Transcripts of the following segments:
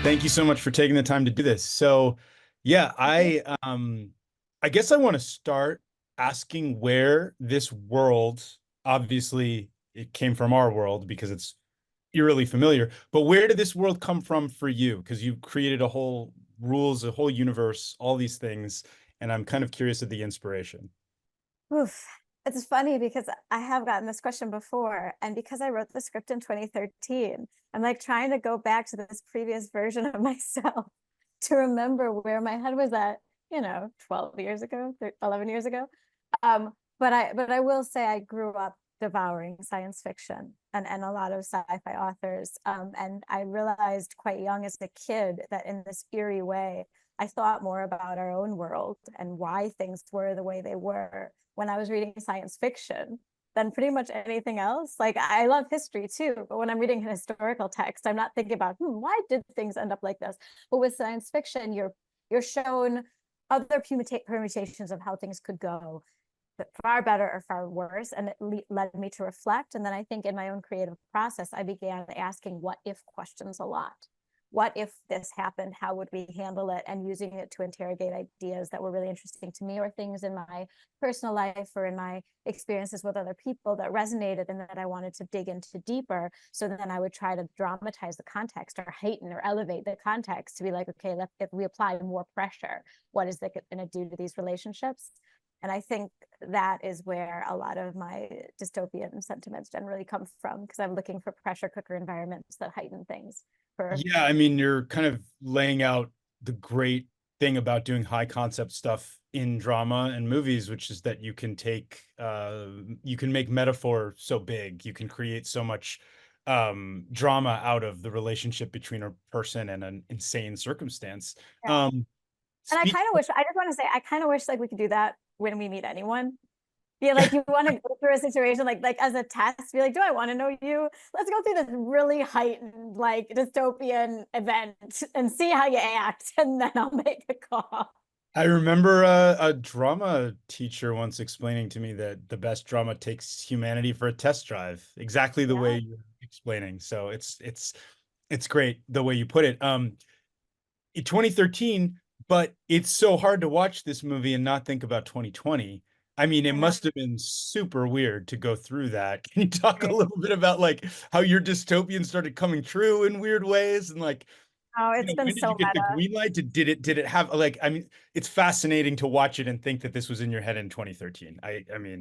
Thank you so much for taking the time to do this. So, yeah, I guess I want to start asking where this world, obviously it came from our world because it's eerily familiar, but where did this world come from for you? Because you created a whole rules, a whole universe, all these things, and I'm kind of curious of the inspiration. Oof. It's funny because I have gotten this question before, and because I wrote the script in 2013, I'm like trying to go back to this previous version of myself to remember where my head was at, 12 years ago, 11 years ago. But I will say I grew up devouring science fiction and a lot of sci-fi authors. And I realized quite young as a kid that in this eerie way, I thought more about our own world and why things were the way they were when I was reading science fiction than pretty much anything else. Like I love history too, but when I'm reading an historical text, I'm not thinking about why did things end up like this. But with science fiction, you're shown other permutations of how things could go, but far better or far worse. And it led me to reflect. And then I think in my own creative process, I began asking what if questions a lot. What if this happened? How would we handle it? And using it to interrogate ideas that were really interesting to me, or things in my personal life or in my experiences with other people that resonated and that I wanted to dig into deeper. So then I would try to dramatize the context or heighten or elevate the context to be like, okay, if we apply more pressure, what is that going to do to these relationships? And I think that is where a lot of my dystopian sentiments generally come from, because I'm looking for pressure cooker environments that heighten things for. Yeah, I mean, you're kind of laying out the great thing about doing high concept stuff in drama and movies, which is that you can make metaphor so big, you can create so much drama out of the relationship between a person and an insane circumstance. Yeah. Um, And speak I just want to say, I kind of wish like we could do that when we meet anyone. Be like, you want to go through a situation like as a test, be like, do I want to know you? Let's go through this really heightened, like dystopian event and see how you act, and then I'll make a call. I remember a drama teacher once explaining to me that the best drama takes humanity for a test drive, exactly the way Yeah. you're explaining. So it's great the way you put it. In 2013, but it's so hard to watch this movie and not think about 2020. I mean, it I know. must have been super weird to go through that. Can you talk a little bit about like how your dystopian started coming true in weird ways and like, Oh, it's been when did so you get the meta. green light? Did it have like, I mean, it's fascinating to watch it and think that this was in your head in 2013. I mean,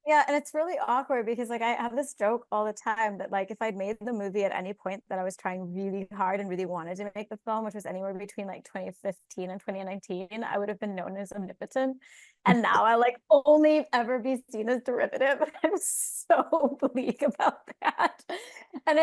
Yeah, and it's really awkward because like I have this joke all the time that like if I'd made the movie at any point that I was trying really hard and really wanted to make the film, which was anywhere between like 2015 and 2019, I would have been known as omnipotent. And now I like only ever be seen as derivative. I'm so bleak about that. And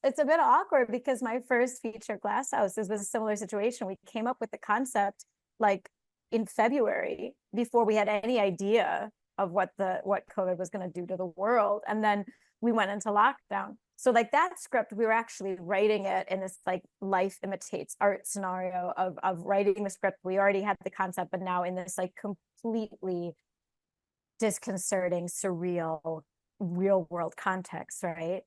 it's a bit awkward because my first feature, Glasshouse, was a similar situation. We came up with the concept like in February before we had any idea of what COVID was going to do to the world. And then we went into lockdown. So like that script, we were actually writing it in this like life imitates art scenario of writing the script. We already had the concept, but now in this like completely disconcerting, surreal, real world context, right?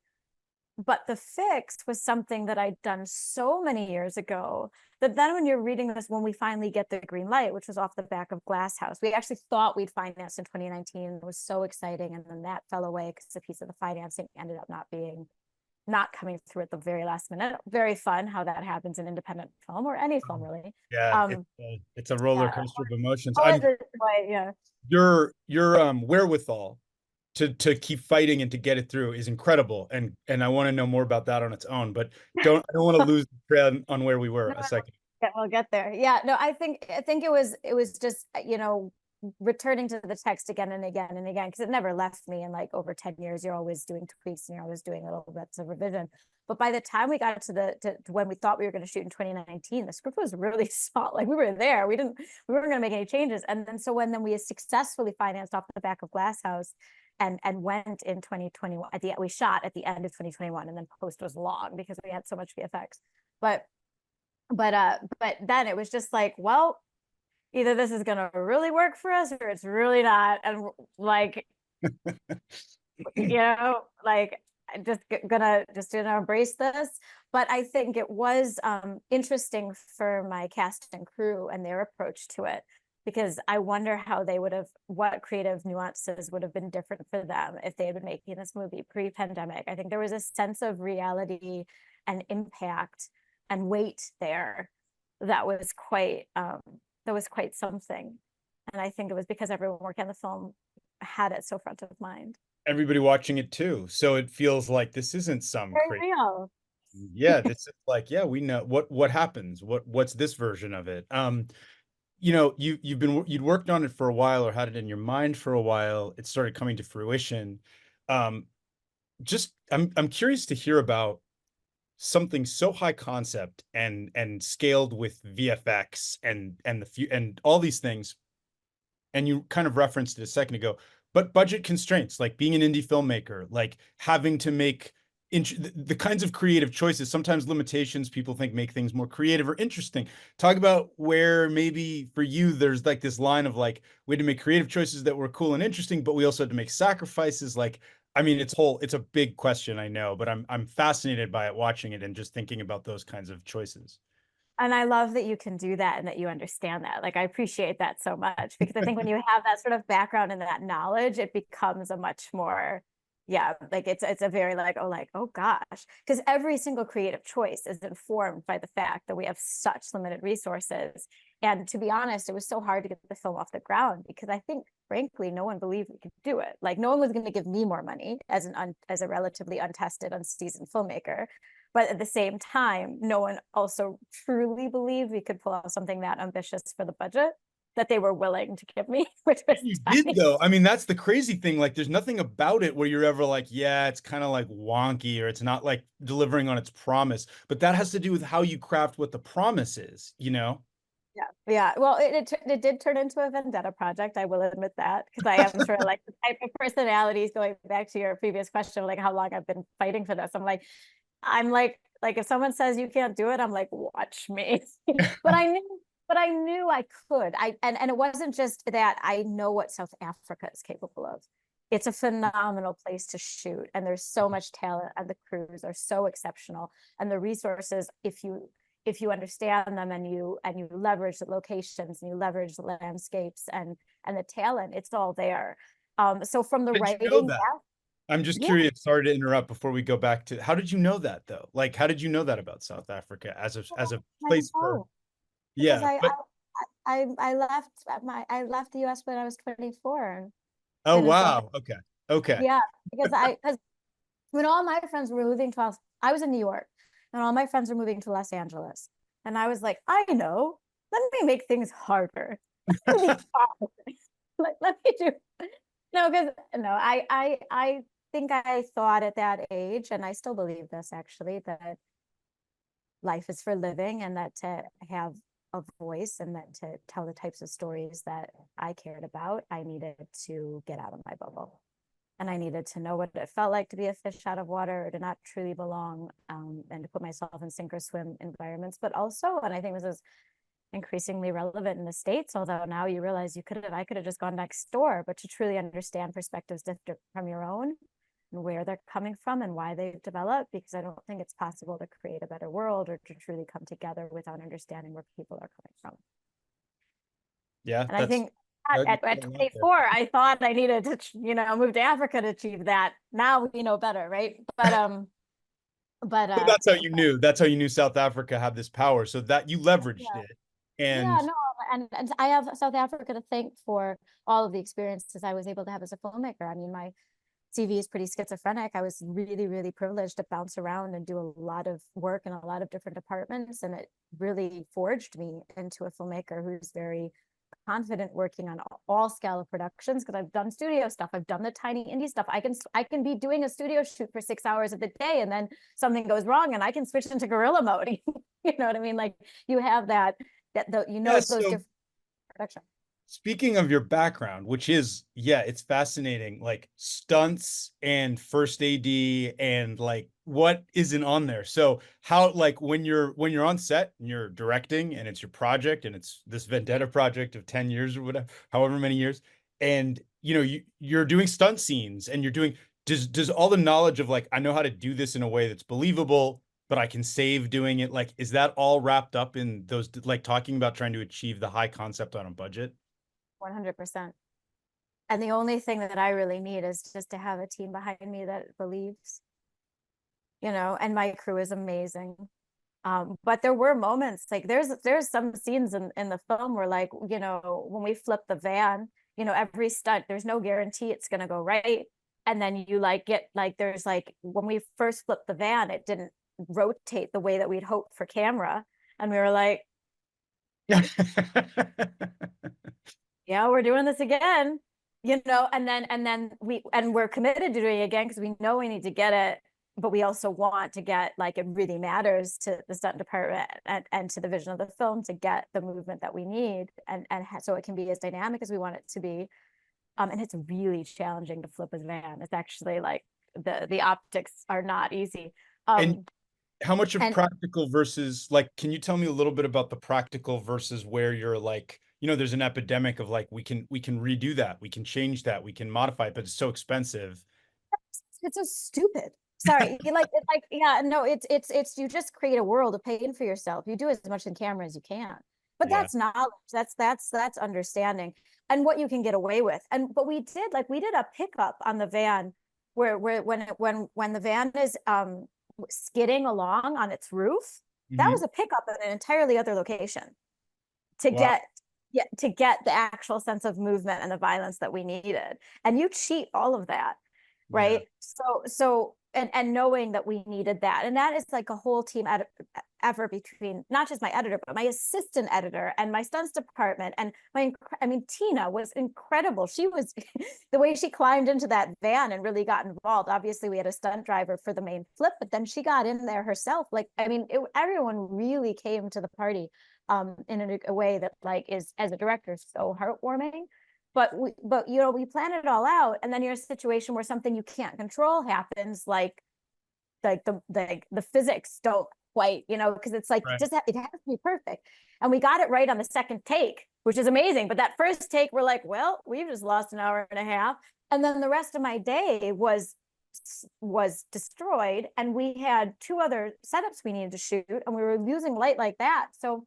But the fix was something that I'd done so many years ago that then when you're reading this, when we finally get the green light, which was off the back of Glasshouse, we actually thought we'd finance in 2019. It was so exciting. And then that fell away because a piece of the financing ended up not coming through at the very last minute. Very fun how that happens in independent film or any film really. yeah, Um, it's a roller yeah, coaster of emotions. always is quite, yeah. Your wherewithal to keep fighting and to get it through is incredible, and I want to know more about that on its own, but I don't want to lose the thread on where we were No, a second. we'll get there. Yeah, no, I think it was just returning to the text again and again and again because it never left me. And like over 10 years, you're always doing tweaks and you're always doing little bits of revision. But by the time we got to when we thought we were going to shoot in 2019, the script was really small. Like we were there, we weren't going to make any changes. And then so when then we successfully financed off the back of Glasshouse and went in 2021 we shot at the end of 2021, and then post was long because we had so much VFX. But but then it was just like, well, either this is gonna really work for us or it's really not. And like, like gonna embrace this. But I think it was interesting for my cast and crew and their approach to it, because I wonder how they would have, what creative nuances would have been different for them if they had been making this movie pre-pandemic. I think there was a sense of reality and impact and weight there that was quite something. And I think it was because everyone working on the film had it so front of mind. Everybody watching it too. So it feels like this isn't some Very crazy. real. Yeah, this is like, yeah, we know what happens. What's this version of it? You know, you'd worked on it for a while or had it in your mind for a while. It started coming to fruition. Um, just I'm curious to hear about something so high concept and scaled with VFX and all these things. And you kind of referenced it a second ago, but budget constraints, like being an indie filmmaker, like having to make the kinds of creative choices, sometimes limitations people think make things more creative or interesting. Talk about where maybe for you there's like this line of like, we had to make creative choices that were cool and interesting, but we also had to make sacrifices. Like, I mean, it's a big question, I know, but I'm fascinated by it watching it and just thinking about those kinds of choices. And I love that you can do that and that you understand that. Like, I appreciate that so much, because I think when you have that sort of background and that knowledge, it becomes a much more, yeah, like it's a very like, oh gosh, because every single creative choice is informed by the fact that we have such limited resources. And to be honest, it was so hard to get the film off the ground because I think, frankly, no one believed we could do it. Like, no one was going to give me more money as as a relatively untested, unseasoned filmmaker. But at the same time, no one also truly believed we could pull off something that ambitious for the budget that they were willing to give me, which was You did tiny. though. I mean, that's the crazy thing. Like, there's nothing about it where you're ever like, yeah, it's kind of like wonky or it's not like delivering on its promise. But that has to do with how you craft what the promise is, you know? Yeah, yeah. Well, it did turn into a vendetta project. I will admit that, because I am sort of like the type of personalities, going back to your previous question, like how long I've been fighting for this. I'm like if someone says you can't do it, I'm like, watch me. But I knew I could. And it wasn't just that. I know what South Africa is capable of. It's a phenomenal place to shoot, and there's so much talent, and the crews are so exceptional, and the resources, if you understand them and you leverage the locations and you leverage the landscapes and the talent, it's all there. So from the How did you know writing, that? I'm just yeah, curious. Sorry to interrupt before we go back to how did you know that though? Like, how did you know that about South Africa as a I place for, know, because yeah, but I left the US when I was 24 and oh didn't go back. wow. Okay. Okay. Yeah, because when all my friends were moving to I was in New York, and all my friends were moving to Los Angeles, and I was like, I know, let me make things harder. Let me do no, because no, I think I thought at that age, and I still believe this actually, that life is for living, and that to have a voice and that to tell the types of stories that I cared about, I needed to get out of my bubble. And I needed to know what it felt like to be a fish out of water, or to not truly belong, and to put myself in sink or swim environments. But also, and I think this is increasingly relevant in the States, although now you realize I could have just gone next door, but to truly understand perspectives different from your own and where they're coming from and why they've developed, because I don't think it's possible to create a better world or to truly come together without understanding where people are coming from. Yeah, And I that's think that you at put a lot there. 24, I thought I needed to, move to Africa to achieve that. Now we know better, right? But So that's how you knew. That's how you knew South Africa had this power. So that you leveraged yeah, it. yeah, And no, and I have South Africa to thank for all of the experiences I was able to have as a filmmaker. I mean, my CV is pretty schizophrenic. I was really, really privileged to bounce around and do a lot of work in a lot of different departments, and it really forged me into a filmmaker who's very confident working on all scale of productions, because I've done studio stuff, I've done the tiny indie stuff. I can be doing a studio shoot for 6 hours of the day, and then something goes wrong and I can switch into guerrilla mode. You know what I mean? Like, you have yeah, those so different production. speaking of your background, which is, yeah, it's fascinating, like stunts and first AD and like what isn't on there. So how, like when you're on set and you're directing and it's your project and it's this vendetta project of 10 years or whatever, however many years, and you know, you're doing stunt scenes and you're doing, does all the knowledge of like, I know how to do this in a way that's believable, but I can save doing it, like, is that all wrapped up in those, like talking about trying to achieve the high concept on a budget? 100%. And the only thing that I really need is just to have a team behind me that believes, and my crew is amazing. But there were moments, like there's some scenes in the film where, like, when we flip the van, every stunt, there's no guarantee it's gonna go right. And then you like get like, there's like, when we first flipped the van, it didn't rotate the way that we'd hoped for camera. And we were like, yeah, we're doing this again, and we're committed to doing it again because we know we need to get it, but we also want to get, like, it really matters to the stunt department and to the vision of the film to get the movement that we need, and so it can be as dynamic as we want it to be. And it's really challenging to flip a van. It's actually like the optics are not easy. And how much of And practical versus, like, can you tell me a little bit about the practical versus where you're like, there's an epidemic of like, we can redo that, we can change that, we can modify it, but it's so expensive. it's so stupid. Sorry, yeah, no, it's you just create a world of pain for yourself. You do as much in camera as you can, but Yeah. that's knowledge. That's understanding and what you can get away with. But we did a pickup on the van where when the van is skidding along on its roof. That was Mhm. a pickup in an entirely other location to Wow. get yeah, to get the actual sense of movement and the violence that we needed. And you cheat all of that, Yeah. right? And knowing that we needed that, and that is like a whole team effort between not just my editor, but my assistant editor and my stunts department. And Tina was incredible. She was the way she climbed into that van and really got involved. Obviously, we had a stunt driver for the main flip, but then she got in there herself. Like, everyone really came to the party in a way that, like, is, as a director, so heartwarming. But we plan it all out, and then you're in a situation where something you can't control happens, like the physics don't quite, because it's like, Right. it has to be perfect. And we got it right on the second take, which is amazing. But that first take, we're like, well, we've just lost an hour and a half. And then the rest of my day was destroyed, and we had two other setups we needed to shoot, and we were using light like that. So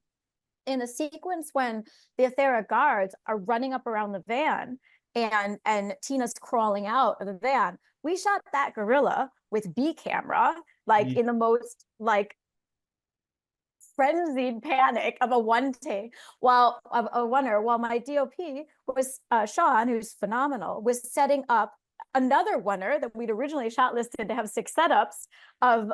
in the sequence when the Athera guards are running up around the van and Tina's crawling out of the van, we shot that gorilla with B camera, like in the most, like, frenzied panic of a one take, while my DOP was Sean, who's phenomenal, was setting up another oneer that we'd originally shot listed to have 6 setups of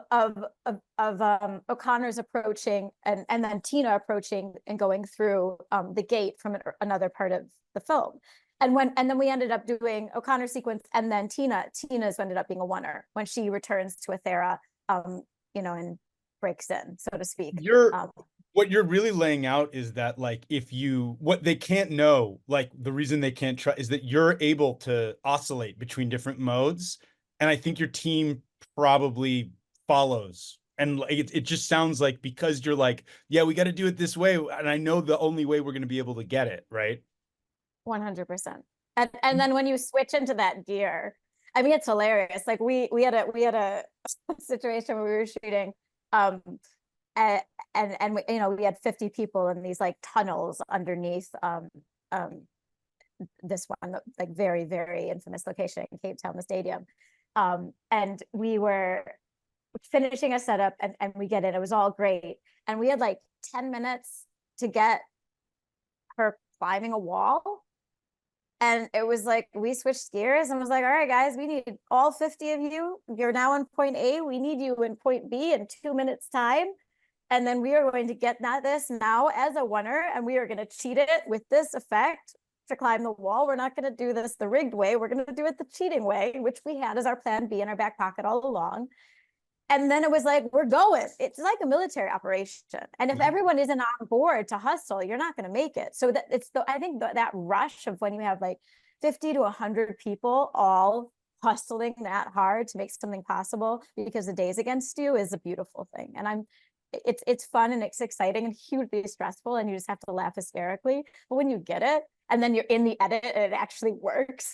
O'Connor's approaching and then Tina approaching and going through the gate from another part of the film. And then we ended up doing O'Connor sequence, and then Tina's ended up being a oneer when she returns to Athera, and breaks in, so to speak. You're Um, what you're really laying out is that, like, what they can't know, like the reason they can't try is that you're able to oscillate between different modes. And I think your team probably follows. And like, it just sounds like, because you're like, yeah, we got to do it this way. And I know the only way we're going to be able to get it, right? 100%. And then when you switch into that gear, it's hilarious. Like, we had a situation where we were shooting, and we had 50 people in these, like, tunnels underneath this one, like, very, very infamous location in Cape Town, the stadium. And we were finishing a setup, and we get in. It was all great. And we had like 10 minutes to get her climbing a wall. And it was like, we switched gears and was like, all right, guys, we need all 50 of you. You're now in point A. We need you in point B in 2 minutes time. And then we are going to get this now as a oneer, and we are going to cheat it with this effect to climb the wall. We're not going to do this the rigged way. We're going to do it the cheating way, which we had as our plan B in our back pocket all along. And then it was like, we're going. It's like a military operation. And if everyone isn't on board to hustle, you're not going to make it. So I think that rush of when you have like 50 to 100 people all hustling that hard to make something possible because the day's against you is a beautiful thing. And it's fun and it's exciting and hugely stressful, and you just have to laugh hysterically. But when you get it and then you're in the edit and it actually works,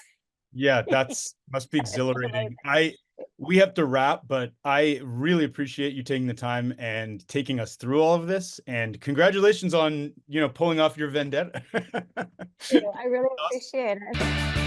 Yeah, that's must be exhilarating. We have to wrap, but I really appreciate you taking the time and taking us through all of this. And congratulations on, pulling off your vendetta. I really appreciate it.